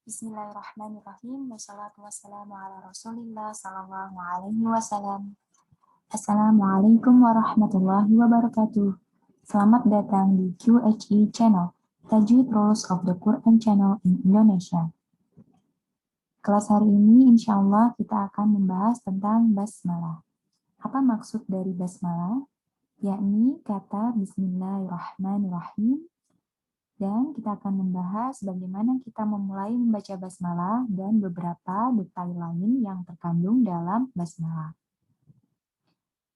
Bismillahirrahmanirrahim. Wassalatu wassalamu ala Rasulillah sallallahu alaihi wasallam. Assalamualaikum warahmatullahi wabarakatuh. Selamat datang di QHE Channel, Tajwid Rules of the Quran Channel in Indonesia. Kelas hari ini insya Allah kita akan membahas tentang basmalah. Apa maksud dari basmalah? Yakni kata Bismillahirrahmanirrahim. Dan kita akan membahas bagaimana kita memulai membaca basmalah dan beberapa detail lain yang terkandung dalam basmalah.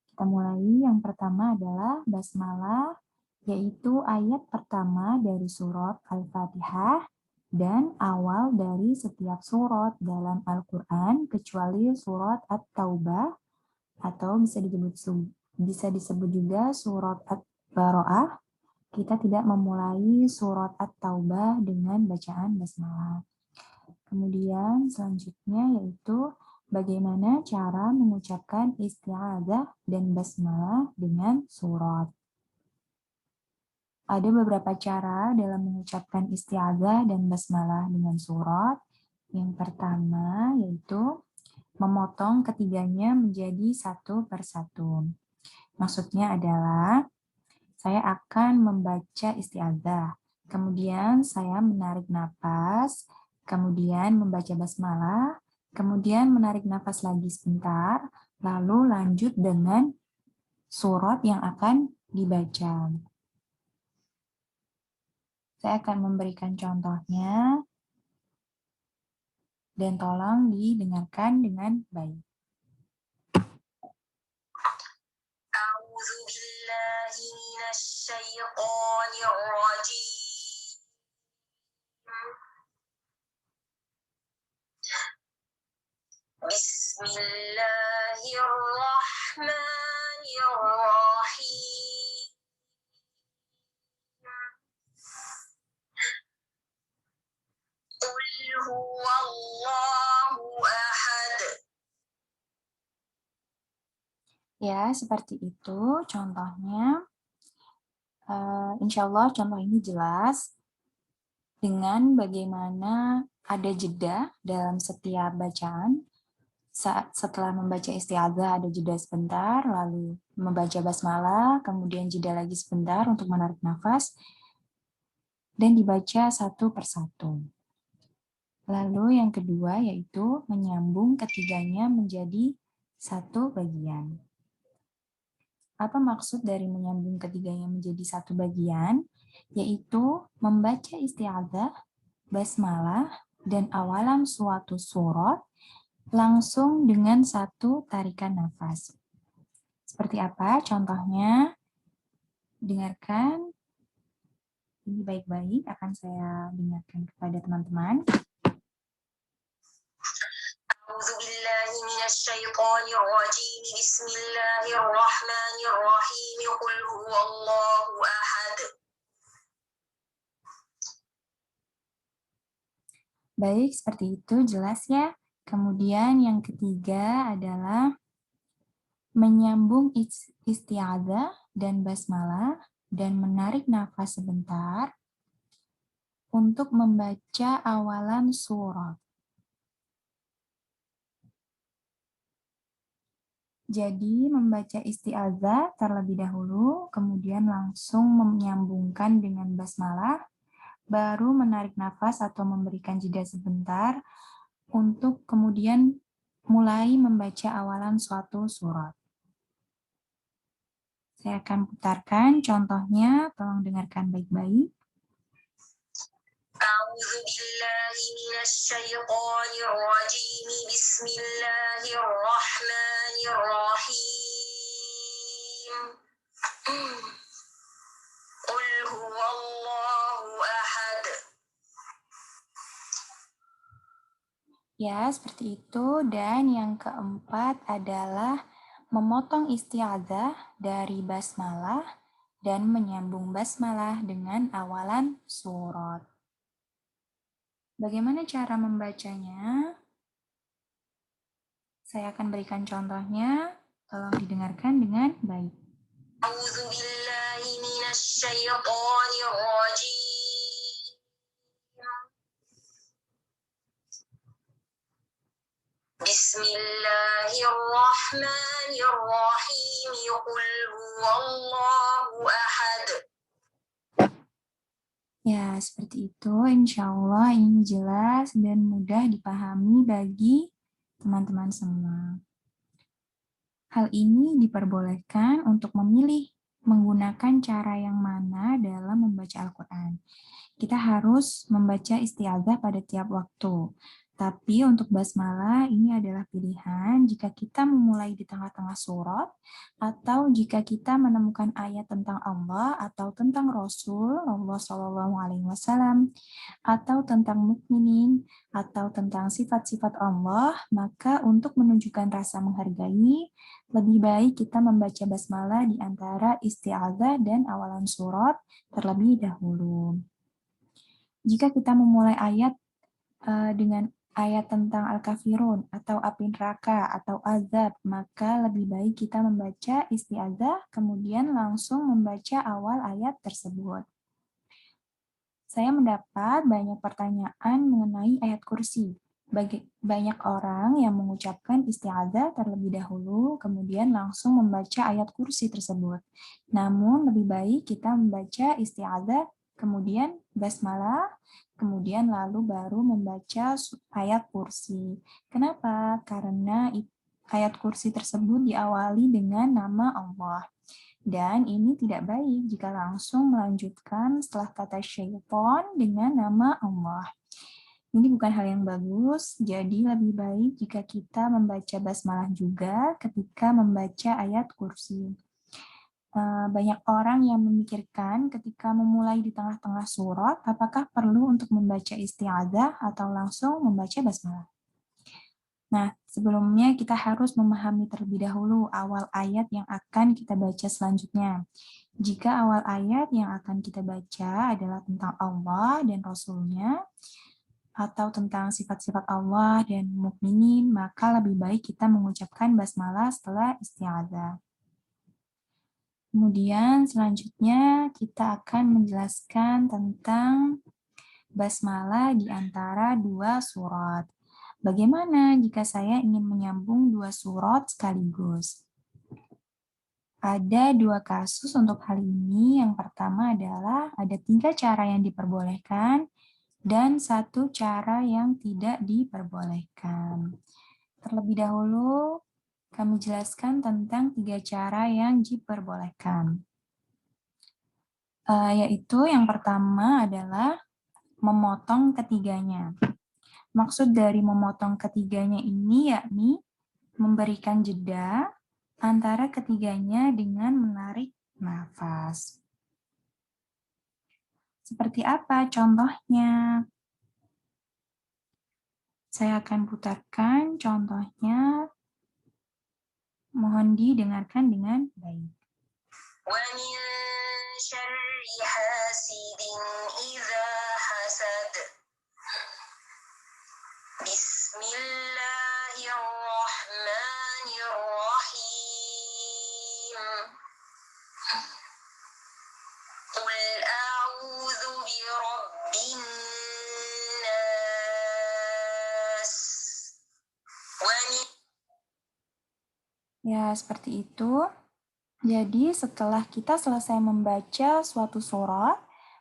Kita mulai, yang pertama adalah basmalah, yaitu ayat pertama dari surat Al-Fatihah dan awal dari setiap surat dalam Al-Quran kecuali surat At-Taubah atau bisa disebut juga surat At-Bara'ah. Kita tidak memulai surat At-Taubah dengan bacaan basmalah. Kemudian selanjutnya yaitu bagaimana cara mengucapkan isti'adzah dan basmalah dengan surat. Ada beberapa cara dalam mengucapkan isti'adzah dan basmalah dengan surat. Yang pertama yaitu memotong ketiganya menjadi satu persatu. Maksudnya adalah saya akan membaca isti'adzah, kemudian saya menarik napas, kemudian membaca basmalah, kemudian menarik napas lagi sebentar, lalu lanjut dengan surat yang akan dibaca. Saya akan memberikan contohnya, dan tolong didengarkan dengan baik. أعوذ بالله من الشيطان الرجيم بسم الله الرحمن الرحيم قل هو الله أحد. Ya, seperti itu contohnya. Insya Allah contoh ini jelas dengan bagaimana ada jeda dalam setiap bacaan. Setelah membaca isti'adzah ada jeda sebentar, lalu membaca basmalah, kemudian jeda lagi sebentar untuk menarik nafas, dan dibaca satu persatu. Lalu yang kedua yaitu menyambung ketiganya menjadi satu bagian. Apa maksud dari menyambung ketiganya menjadi satu bagian? Yaitu membaca isti'adzah, basmalah, dan awalan suatu surat langsung dengan satu tarikan nafas. Seperti apa contohnya? Dengarkan. Ini baik-baik akan saya dengarkan kepada teman-teman. أعوذ بالله من الشيطان الرجيم بسم الله الرحمن الرحيم قل هو الله أحد. Baik, seperti itu jelas ya. Kemudian yang ketiga adalah menyambung isti'adzah dan basmalah dan menarik nafas sebentar untuk membaca awalan surat. Jadi membaca isti'adzah terlebih dahulu, kemudian langsung menyambungkan dengan basmalah, baru menarik nafas atau memberikan jeda sebentar untuk kemudian mulai membaca awalan suatu surat. Saya akan putarkan contohnya, tolong dengarkan baik-baik. أعوذ بالله من الشيطان الرجيم بسم الله الرحمن الرحيم قل هو الله أحد. Ya, seperti itu. Dan yang keempat adalah memotong isti'adzah dari basmalah dan menyambung basmalah dengan awalan surat. Bagaimana cara membacanya? Saya akan berikan contohnya, tolong didengarkan dengan baik. أعوذ بالله من الشيطان الرجيم Bismillahirrahmanirrahim. Qul huwallahu ahad. Ya, seperti itu. Insya Allah ini jelas dan mudah dipahami bagi teman-teman semua. Hal ini diperbolehkan untuk memilih menggunakan cara yang mana dalam membaca Al-Quran. Kita harus membaca isti'adzah pada tiap waktu. Tapi untuk basmalah ini adalah pilihan jika kita memulai di tengah-tengah surat atau jika kita menemukan ayat tentang Allah atau tentang Rasul Allah SAW atau tentang mukminin atau tentang sifat-sifat Allah, maka untuk menunjukkan rasa menghargai, lebih baik kita membaca basmalah di antara isti'adzah dan awalan surat terlebih dahulu. Jika kita memulai ayat dengan ayat tentang Al-Kafirun atau api neraka atau azab, maka lebih baik kita membaca isti'adzah kemudian langsung membaca awal ayat tersebut. Saya mendapat banyak pertanyaan mengenai ayat kursi. Banyak orang yang mengucapkan isti'adzah terlebih dahulu, kemudian langsung membaca ayat kursi tersebut. Namun lebih baik kita membaca isti'adzah, kemudian basmalah, kemudian lalu baru membaca ayat kursi. Kenapa? Karena ayat kursi tersebut diawali dengan nama Allah. Dan ini tidak baik jika langsung melanjutkan setelah kata syaitan dengan nama Allah. Ini bukan hal yang bagus, jadi lebih baik jika kita membaca basmalah juga ketika membaca ayat kursi. Banyak orang yang memikirkan ketika memulai di tengah-tengah surat, apakah perlu untuk membaca isti'adzah atau langsung membaca basmalah. Nah, sebelumnya kita harus memahami terlebih dahulu awal ayat yang akan kita baca selanjutnya. Jika awal ayat yang akan kita baca adalah tentang Allah dan Rasul-Nya, atau tentang sifat-sifat Allah dan mukminin, maka lebih baik kita mengucapkan basmalah setelah isti'adzah. Kemudian selanjutnya kita akan menjelaskan tentang basmalah di antara dua surat. Bagaimana jika saya ingin menyambung dua surat sekaligus? Ada dua kasus untuk hal ini. Yang pertama adalah ada 3 cara yang diperbolehkan dan 1 cara yang tidak diperbolehkan. Terlebih dahulu, kami jelaskan tentang 3 cara yang diperbolehkan. Yaitu yang pertama adalah memotong ketiganya. Maksud dari memotong ketiganya ini yakni memberikan jeda antara ketiganya dengan menarik nafas. Seperti apa contohnya? Saya akan putarkan contohnya. Mohon didengarkan dengan baik. وَمِن شَرِّ حَاسِدٍ إِذَا حَسَدَ. Bismillahirrahmanirrahim. Qul a'udzu birabbin nas. Ya, seperti itu. Jadi setelah kita selesai membaca suatu surat,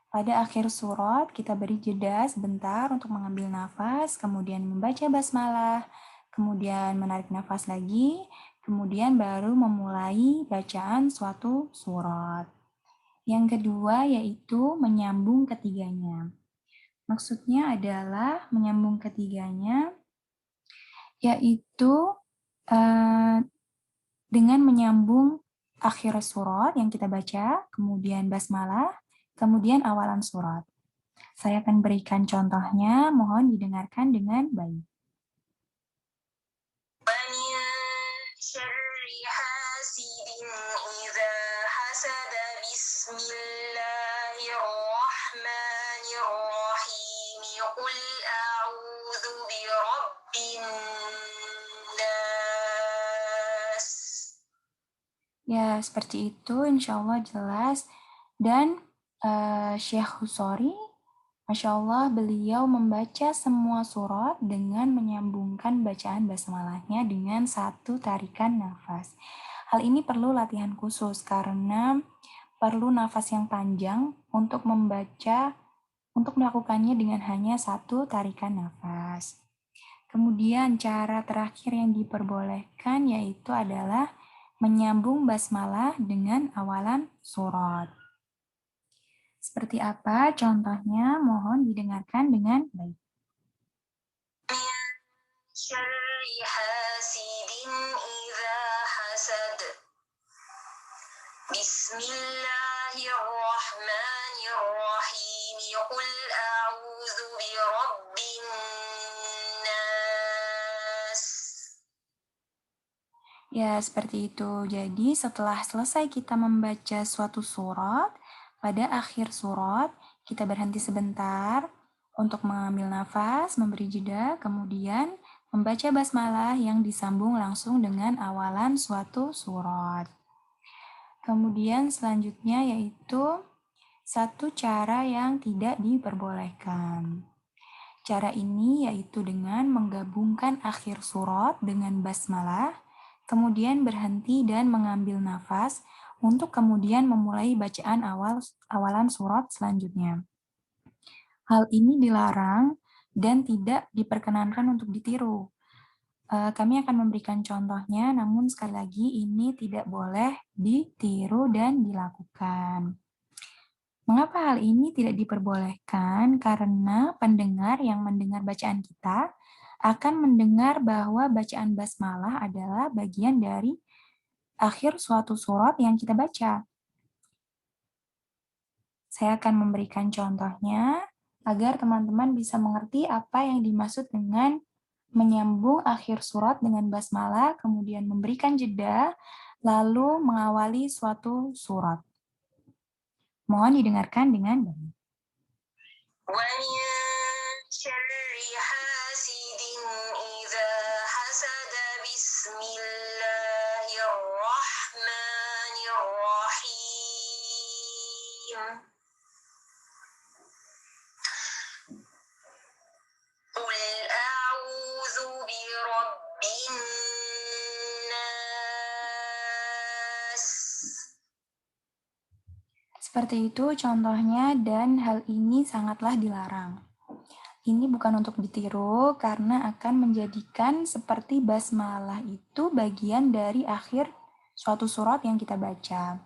pada akhir surat kita beri jeda sebentar untuk mengambil nafas, kemudian membaca basmalah, kemudian menarik nafas lagi, kemudian baru memulai bacaan suatu surat. Yang kedua yaitu menyambung ketiganya. Maksudnya adalah menyambung ketiganya yaitu dengan menyambung akhir surat yang kita baca, kemudian basmalah, kemudian awalan surat. Saya akan berikan contohnya, mohon didengarkan dengan baik. Bismillahirrahmanirrahim. Qul a'udzu birabbin nas. Ya, seperti itu, insya Allah jelas. Dan Syekh Husori Masya Allah, beliau membaca semua surat dengan menyambungkan bacaan basmalahnya dengan satu tarikan nafas. Hal ini perlu latihan khusus karena perlu nafas yang panjang untuk melakukannya dengan hanya satu tarikan nafas. Kemudian cara terakhir yang diperbolehkan yaitu adalah menyambung basmalah dengan awalan surat. Seperti apa contohnya? Mohon didengarkan dengan baik. شر حاسد إذا حسد بسم الله الرحمن الرحيم قل أعوذ برب الناس. Ya, seperti itu. Jadi, setelah selesai kita membaca suatu surat, pada akhir surat, kita berhenti sebentar untuk mengambil nafas, memberi jeda, kemudian membaca basmalah yang disambung langsung dengan awalan suatu surat. Kemudian selanjutnya yaitu satu cara yang tidak diperbolehkan. Cara ini yaitu dengan menggabungkan akhir surat dengan basmalah, kemudian berhenti dan mengambil nafas untuk kemudian memulai bacaan awalan surat selanjutnya. Hal ini dilarang dan tidak diperkenankan untuk ditiru. Kami akan memberikan contohnya, namun sekali lagi ini tidak boleh ditiru dan dilakukan. Mengapa hal ini tidak diperbolehkan? Karena pendengar yang mendengar bacaan kita akan mendengar bahwa bacaan basmalah adalah bagian dari akhir suatu surat yang kita baca. Saya akan memberikan contohnya agar teman-teman bisa mengerti apa yang dimaksud dengan menyambung akhir surat dengan basmalah, kemudian memberikan jeda, lalu mengawali suatu surat. Mohon didengarkan dengan baik. ومن شر حاسد إذا حسد بسم الله الرحمن الرحيم قل أعوذ برب الناس. Seperti itu contohnya dan hal ini sangatlah dilarang. Ini bukan untuk ditiru karena akan menjadikan seperti basmalah itu bagian dari akhir suatu surat yang kita baca.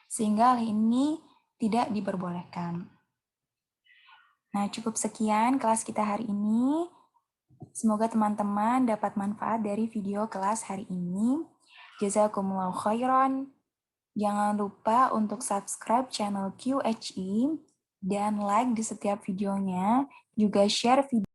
Sehingga hal ini tidak diperbolehkan. Nah, cukup sekian kelas kita hari ini. Semoga teman-teman dapat manfaat dari video kelas hari ini. Jazakumullahu khairan. Jangan lupa untuk subscribe channel QHE dan like di setiap videonya, juga share video